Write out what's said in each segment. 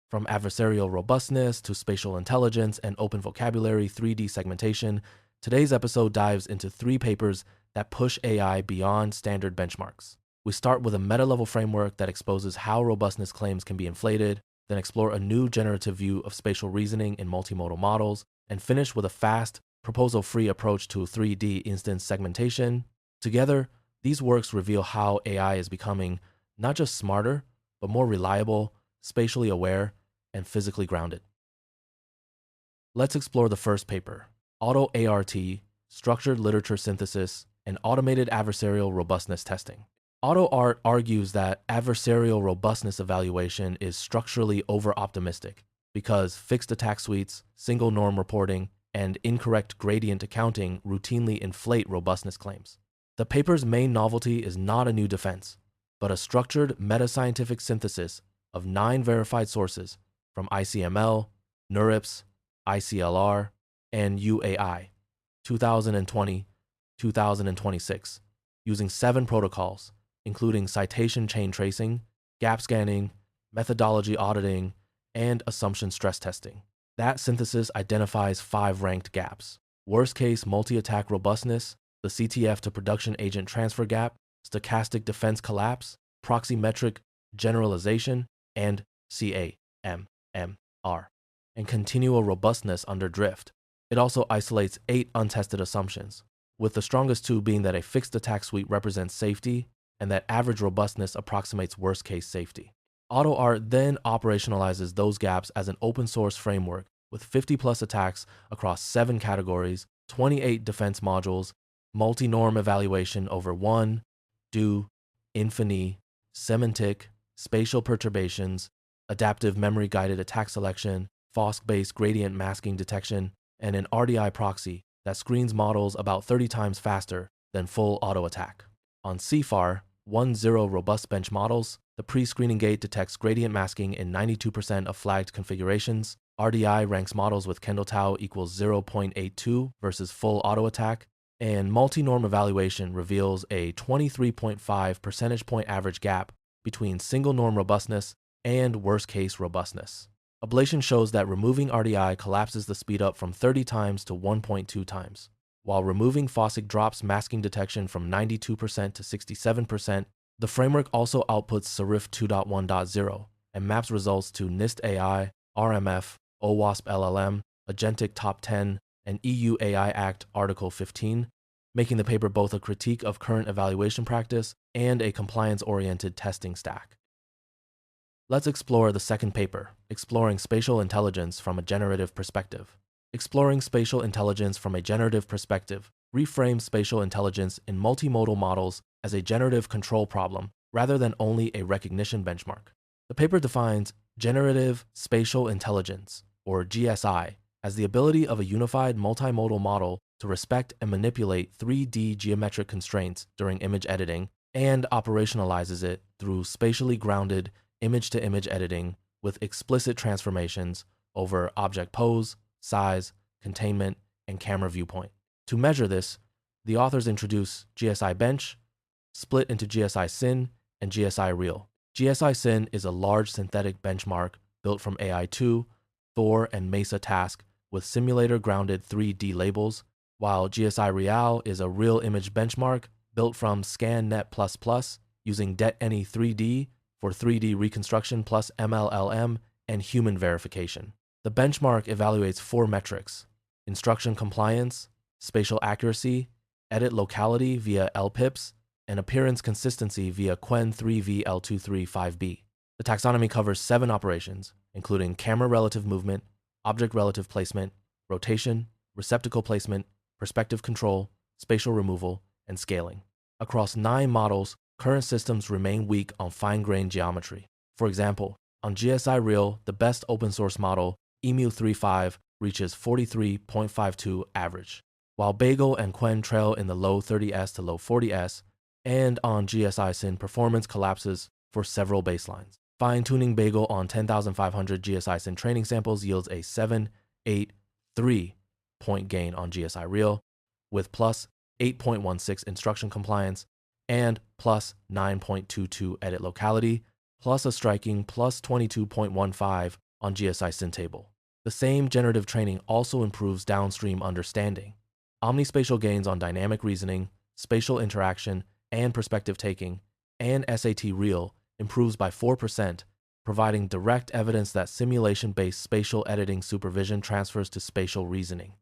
From adversarial robustness to spatial intelligence and open vocabulary 3D segmentation, today's episode dives into 3 papers that push AI beyond standard benchmarks. We start with a meta-level framework that exposes how robustness claims can be inflated, then explore a new generative view of spatial reasoning in multimodal models, and finish with a fast, proposal-free approach to 3D instance segmentation. Together, these works reveal how AI is becoming not just smarter, but more reliable, spatially aware, and physically grounded. Let's explore the first paper, Auto-ART, Structured Literature Synthesis, and Automated Adversarial Robustness Testing. Auto-ART argues that adversarial robustness evaluation is structurally over-optimistic because fixed attack suites, single norm reporting, and incorrect gradient accounting routinely inflate robustness claims. The paper's main novelty is not a new defense, but a structured meta-scientific synthesis of 9 verified sources from ICML, NeurIPS, ICLR, and UAI, 2020-2026, using 7 protocols, including citation chain tracing, gap scanning, methodology auditing, and assumption stress testing. That synthesis identifies 5 ranked gaps: worst-case multi-attack robustness, the CTF to production agent transfer gap, stochastic defense collapse, proxymetric generalization, and CAMMR, and continual robustness under drift. It also isolates 8 untested assumptions, with the strongest 2 being that a fixed attack suite represents safety and that average robustness approximates worst-case safety. Auto-ART then operationalizes those gaps as an open-source framework with 50-plus attacks across 7 categories, 28 defense modules, multi-norm evaluation over 1, do, infiny, semantic, spatial perturbations, adaptive memory-guided attack selection, FOSS-based gradient masking detection, and an RDI proxy that screens models about 30 times faster than full auto-attack. On CFAR 1.0 robust bench models, the pre-screening gate detects gradient masking in 92% of flagged configurations. RDI ranks models with Kendall tau equals 0.82 versus full auto-attack, and multi-norm evaluation reveals a 23.5 percentage point average gap between single norm robustness and worst-case robustness. Ablation shows that removing RDI collapses the speedup from 30 times to 1.2 times, while removing FOSSIC drops masking detection from 92% to 67%. The framework also outputs Serif 2.1.0 and maps results to NIST AI, RMF, OWASP LLM, Agentic Top 10, and EU AI Act Article 15, making the paper both a critique of current evaluation practice and a compliance-oriented testing stack. Let's explore the second paper, Exploring Spatial Intelligence from a Generative Perspective. Exploring spatial intelligence from a generative perspective reframes spatial intelligence in multimodal models as a generative control problem rather than only a recognition benchmark. The paper defines generative spatial intelligence, or GSI, as the ability of a unified multimodal model to respect and manipulate 3D geometric constraints during image editing, and operationalizes it through spatially grounded image-to-image editing with explicit transformations over object pose, size, containment, and camera viewpoint. To measure this, the authors introduce GSI Bench, split into GSI Syn and GSI Real. GSI Syn is a large synthetic benchmark built from AI2, Thor, and Mesa Task with simulator-grounded 3D labels, while GSI Real is a real image benchmark built from ScanNet++ using Det-Any 3D for 3D reconstruction plus MLLM and human verification. The benchmark evaluates 4 metrics: instruction compliance, spatial accuracy, edit locality via LPIPS, and appearance consistency via Quen 3V L235B. The taxonomy covers 7 operations, including camera relative movement, object relative placement, rotation, receptacle placement, perspective control, spatial removal, and scaling. Across 9 models, current systems remain weak on fine-grained geometry. For example, on GSI Real, the best open-source model, EMU35, reaches 43.52 average, while Bagel and Quen trail in the low 30s to low 40s, and on GSI Syn performance collapses for several baselines. Fine-tuning Bagel on 10,500 GSI Syn training samples yields a 7.83 point gain on GSI Real, with plus 8.16 instruction compliance and plus 9.22 edit locality, plus a striking plus 22.15 on GSI syntable. The same generative training also improves downstream understanding. Omnispatial gains on dynamic reasoning, spatial interaction, and perspective taking, and SAT Real improves by 4%, providing direct evidence that simulation-based spatial editing supervision transfers to spatial reasoning.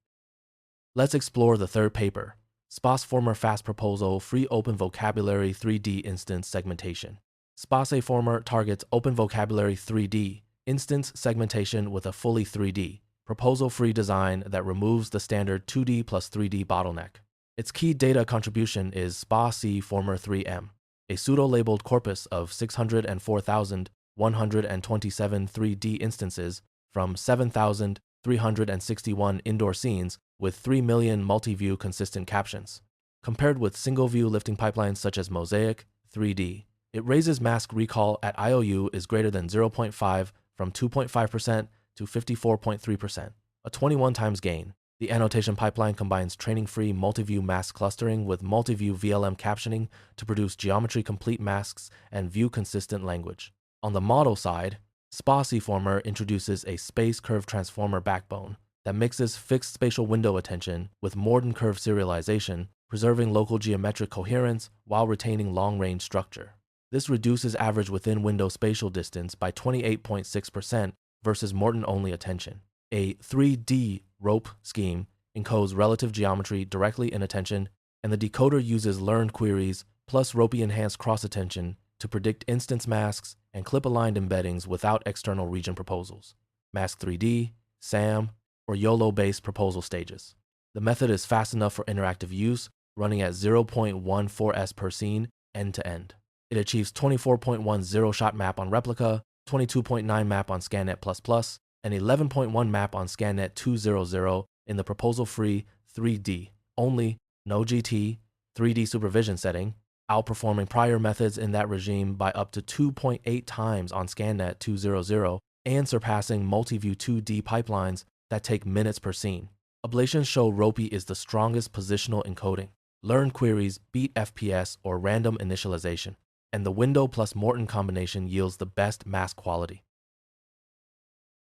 Let's explore the third paper, SPASformer Fast Proposal Free Open Vocabulary 3D Instance Segmentation. SPASformer targets Open Vocabulary 3D instance segmentation with a fully 3D, proposal-free design that removes the standard 2D plus 3D bottleneck. Its key data contribution is SPASformer 3M, a pseudo-labeled corpus of 604,127 3D instances from 7,361 indoor scenes with 3 million multi-view consistent captions. Compared with single-view lifting pipelines such as Mosaic 3D, it raises mask recall at IOU is greater than 0.5 from 2.5% to 54.3%, a 21 times gain. The annotation pipeline combines training-free multi-view mask clustering with multi-view VLM captioning to produce geometry-complete masks and view-consistent language. On the model side, SPASformer introduces a space curve transformer backbone that mixes fixed spatial window attention with Morton curve serialization, preserving local geometric coherence while retaining long-range structure. This reduces average within-window spatial distance by 28.6% versus Morton-only attention. A 3D rope scheme encodes relative geometry directly in attention, and the decoder uses learned queries plus ropey-enhanced cross-attention to predict instance masks and clip-aligned embeddings without external region proposals, Mask 3D, SAM, or YOLO-based proposal stages. The method is fast enough for interactive use, running at 0.14s per scene end-to-end. It achieves 24.10 shot map on Replica, 22.9 map on ScanNet++, and 11.1 map on ScanNet 200 in the proposal-free 3D, only, no GT, 3D supervision setting, outperforming prior methods in that regime by up to 2.8 times on ScanNet 200 and surpassing multi-view 2D pipelines that take minutes per scene. Ablations show ropey is the strongest positional encoding. Learned queries beat FPS or random initialization, and the window plus Morton combination yields the best mask quality.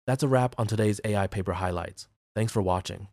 That's a wrap on today's AI paper highlights. Thanks for watching.